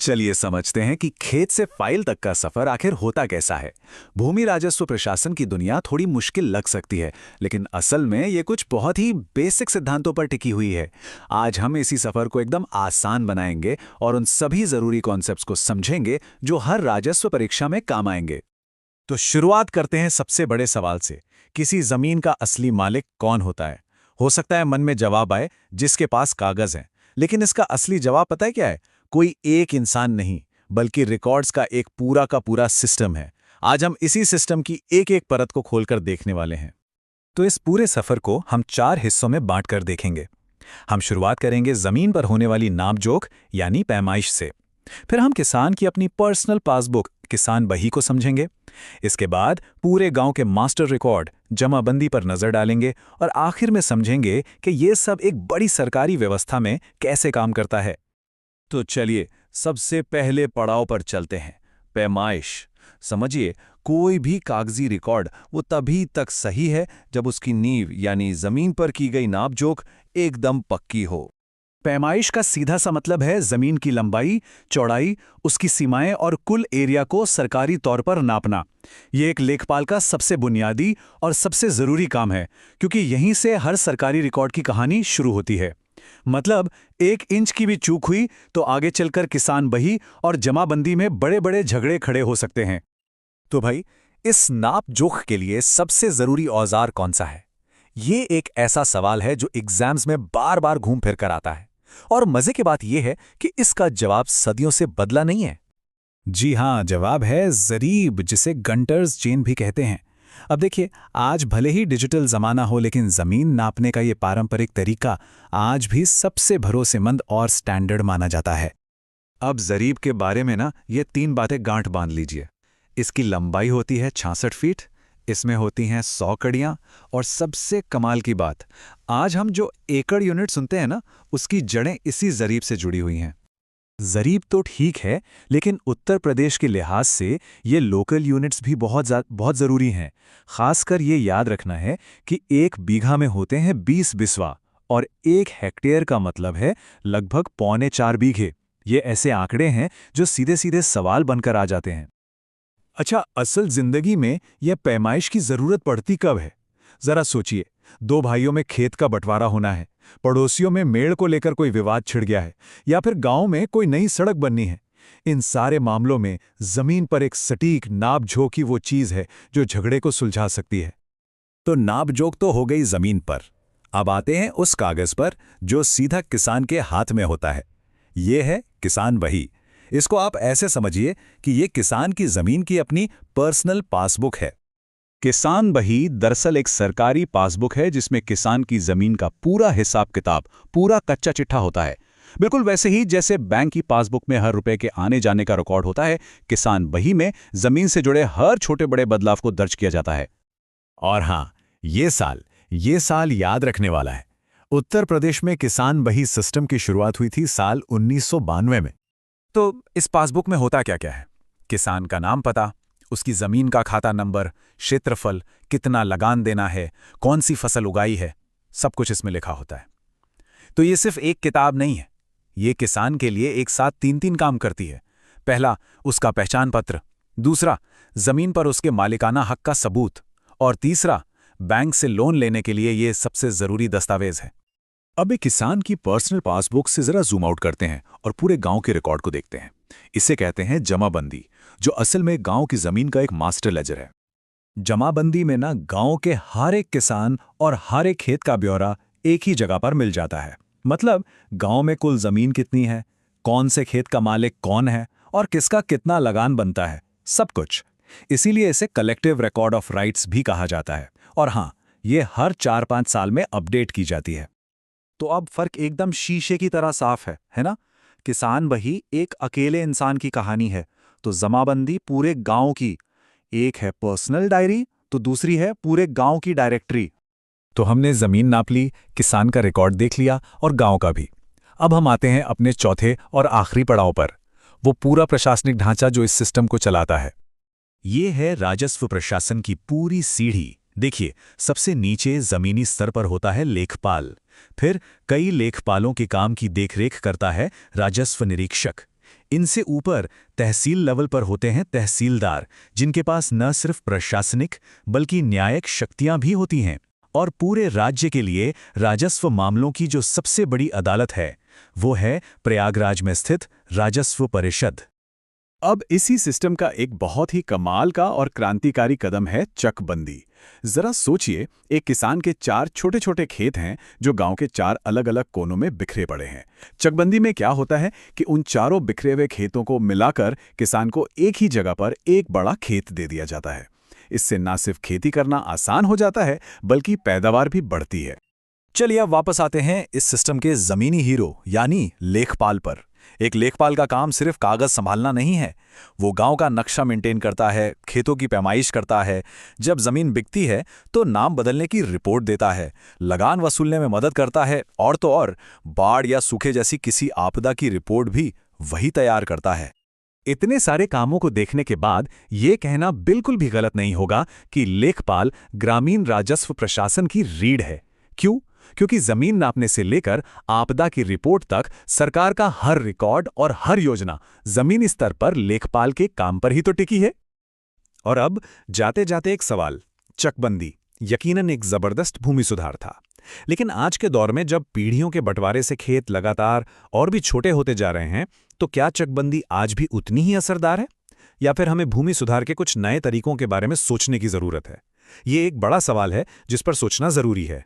चलिए समझते हैं कि खेत से फाइल तक का सफर आखिर होता कैसा है। भूमि राजस्व प्रशासन की दुनिया थोड़ी मुश्किल लग सकती है, लेकिन असल में ये कुछ बहुत ही बेसिक सिद्धांतों पर टिकी हुई है। आज हम इसी सफर को एकदम आसान बनाएंगे और उन सभी जरूरी कॉन्सेप्ट्स को समझेंगे जो हर राजस्व परीक्षा में काम आएंगे। तो शुरुआत करते हैं सबसे बड़े सवाल से। किसी जमीन का असली मालिक कौन होता है? हो सकता है मन में जवाब आए, जिसके पास कागज हैं। लेकिन इसका असली जवाब पता है क्या है? कोई एक इंसान नहीं, बल्कि रिकॉर्ड्स का एक पूरा का पूरा सिस्टम है। आज हम इसी सिस्टम की एक एक परत को खोलकर देखने वाले हैं। तो इस पूरे सफर को हम 4 हिस्सों में बांटकर देखेंगे। हम शुरुआत करेंगे जमीन पर होने वाली नापजोख यानी पैमाइश से। फिर हम किसान की अपनी पर्सनल पासबुक किसान बही को समझेंगे। इसके बाद पूरे गांव के मास्टर रिकॉर्ड जमाबंदी पर नजर डालेंगे और आखिर में समझेंगे कि ये सब एक बड़ी सरकारी व्यवस्था में कैसे काम करता है। तो चलिए सबसे पहले पड़ाव पर चलते हैं, पैमाइश। समझिए, कोई भी कागजी रिकॉर्ड वो तभी तक सही है जब उसकी नींव यानी जमीन पर की गई नापजोख एकदम पक्की हो। पैमाइश का सीधा सा मतलब है जमीन की लंबाई, चौड़ाई, उसकी सीमाएं और कुल एरिया को सरकारी तौर पर नापना। ये एक लेखपाल का सबसे बुनियादी और सबसे जरूरी काम है, क्योंकि यहीं से हर सरकारी रिकॉर्ड की कहानी शुरू होती है। मतलब 1 इंच की भी चूक हुई तो आगे चलकर किसान बही और जमाबंदी में बड़े बड़े झगड़े खड़े हो सकते हैं। तो भाई, इस नाप जोख के लिए सबसे जरूरी औजार कौन सा है? ये एक ऐसा सवाल है जो एग्जाम्स में बार बार घूम फिर कर आता है। और मजे की बात यह है कि इसका जवाब सदियों से बदला नहीं है। जी हाँ, जवाब है जरीब, जिसे गंटर्स चेन भी कहते हैं। अब देखिए, आज भले ही डिजिटल जमाना हो, लेकिन जमीन नापने का ये पारंपरिक तरीका आज भी सबसे भरोसेमंद और स्टैंडर्ड माना जाता है। अब जरीब के बारे में ये 3 बातें गांठ बांध लीजिए। इसकी लंबाई होती है 66 फीट, इसमें होती हैं 100 कड़ियां, और सबसे कमाल की बात, आज हम जो एकड़ यूनिट सुनते हैं उसकी जड़ें इसी जरीब से जुड़ी हुई हैं। जरीब तो ठीक है, लेकिन उत्तर प्रदेश के लिहाज से ये लोकल यूनिट्स भी बहुत ज़रूरी हैं। खासकर ये याद रखना है कि 1 बीघा में होते हैं 20 बिस्वा, और 1 हेक्टेयर का मतलब है लगभग 3.25 बीघे। ये ऐसे आंकड़े हैं जो सीधे सीधे सवाल बनकर आ जाते हैं। अच्छा, असल जिंदगी में यह पैमाइश की जरूरत पड़ती कब है? जरा सोचिए, 2 भाइयों में खेत का बंटवारा होना है, पड़ोसियों में मेड़ को लेकर कोई विवाद छिड़ गया है, या फिर गांव में कोई नई सड़क बननी है। इन सारे मामलों में जमीन पर एक सटीक नापजोख ही वो चीज है जो झगड़े को सुलझा सकती है। तो नापजोख तो हो गई जमीन पर। अब आते हैं उस कागज पर जो सीधा किसान के हाथ में होता है। ये है किसान बही। इसको आप ऐसे समझिए कि ये किसान की जमीन की अपनी पर्सनल पासबुक है। किसान बही दरअसल एक सरकारी पासबुक है जिसमें किसान की जमीन का पूरा हिसाब किताब, पूरा कच्चा चिट्ठा होता है। बिल्कुल वैसे ही जैसे बैंक की पासबुक में हर रुपए के आने जाने का रिकॉर्ड होता है, किसान बही में जमीन से जुड़े हर छोटे बड़े बदलाव को दर्ज किया जाता है। और हाँ, ये साल याद रखने वाला है। उत्तर प्रदेश में किसान बही सिस्टम की शुरुआत हुई थी साल 1992 में। तो इस पासबुक में होता क्या क्या है? किसान का नाम, पता, उसकी जमीन का खाता नंबर, क्षेत्रफल, कितना लगान देना है, कौन सी फसल उगाई है, सब कुछ इसमें लिखा होता है। तो ये सिर्फ एक किताब नहीं है, ये किसान के लिए एक साथ 3 काम करती है। पहला, उसका पहचान पत्र। दूसरा, जमीन पर उसके मालिकाना हक का सबूत। और तीसरा, बैंक से लोन लेने के लिए ये सबसे जरूरी दस्तावेज है। अब एक किसान की पर्सनल पासबुक से जरा जूम आउट करते हैं और पूरे गांव के रिकॉर्ड को देखते हैं। इसे कहते हैं जमाबंदी, जो असल में गांव की जमीन का एक मास्टर लेजर है। जमाबंदी में गांव के हर एक किसान और हर एक खेत का ब्यौरा एक ही जगह पर मिल जाता है। मतलब गांव में कुल जमीन कितनी है, कौन से खेत का मालिक कौन है और किसका कितना लगान बनता है, सब कुछ। इसीलिए इसे कलेक्टिव रिकॉर्ड ऑफ राइट्स भी कहा जाता है। और हाँ, ये हर 4-5 साल में अपडेट की जाती है। तो अब फर्क एकदम शीशे की तरह साफ है ना? किसान बही एक अकेले इंसान की कहानी है, तो जमाबंदी पूरे गांव की। एक है पर्सनल डायरी, तो दूसरी है पूरे गांव की डायरेक्टरी। तो हमने जमीन नाप ली, किसान का रिकॉर्ड देख लिया और गांव का भी। अब हम आते हैं अपने चौथे और आखिरी पड़ाव पर, वो पूरा प्रशासनिक ढांचा जो इस सिस्टम को चलाता है। ये है राजस्व प्रशासन की पूरी सीढ़ी। देखिए, सबसे नीचे जमीनी स्तर पर होता है लेखपाल। फिर कई लेखपालों के काम की देखरेख करता है राजस्व निरीक्षक। इनसे ऊपर तहसील लेवल पर होते हैं तहसीलदार, जिनके पास न सिर्फ प्रशासनिक बल्कि न्यायिक शक्तियां भी होती हैं। और पूरे राज्य के लिए राजस्व मामलों की जो सबसे बड़ी अदालत है वो है प्रयागराज में स्थित राजस्व परिषद। अब इसी सिस्टम का एक बहुत ही कमाल का और क्रांतिकारी कदम है चकबंदी। जरा सोचिए, एक किसान के 4 छोटे-छोटे खेत हैं जो गांव के 4 अलग-अलग कोनों में बिखरे पड़े हैं। चकबंदी में क्या होता है कि उन चारों बिखरे हुए खेतों को मिलाकर किसान को एक ही जगह पर एक बड़ा खेत दे दिया जाता है। इससे ना सिर्फ खेती करना आसान हो जाता है बल्कि पैदावार भी बढ़ती है। चलिए अब वापस आते हैं इस सिस्टम के जमीनी हीरो यानी लेखपाल पर। एक लेखपाल का काम सिर्फ कागज संभालना नहीं है, वो गांव का नक्शा मेंटेन करता है, खेतों की पैमाइश करता है, जब जमीन बिकती है तो नाम बदलने की रिपोर्ट देता है, लगान वसूलने में मदद करता है, और तो और बाढ़ या सूखे जैसी किसी आपदा की रिपोर्ट भी वही तैयार करता है। इतने सारे कामों को देखने के बाद ये कहना बिल्कुल भी गलत नहीं होगा कि लेखपाल ग्रामीण राजस्व प्रशासन की रीढ़ है। क्यों? क्योंकि जमीन नापने से लेकर आपदा की रिपोर्ट तक सरकार का हर रिकॉर्ड और हर योजना जमीनी स्तर पर लेखपाल के काम पर ही तो टिकी है। और अब जाते जाते एक सवाल, चकबंदी यकीनन एक जबरदस्त भूमि सुधार था, लेकिन आज के दौर में जब पीढ़ियों के बंटवारे से खेत लगातार और भी छोटे होते जा रहे हैं, तो क्या चकबंदी आज भी उतनी ही असरदार है, या फिर हमें भूमि सुधार के कुछ नए तरीकों के बारे में सोचने की जरूरत है? ये एक बड़ा सवाल है जिस पर सोचना जरूरी है।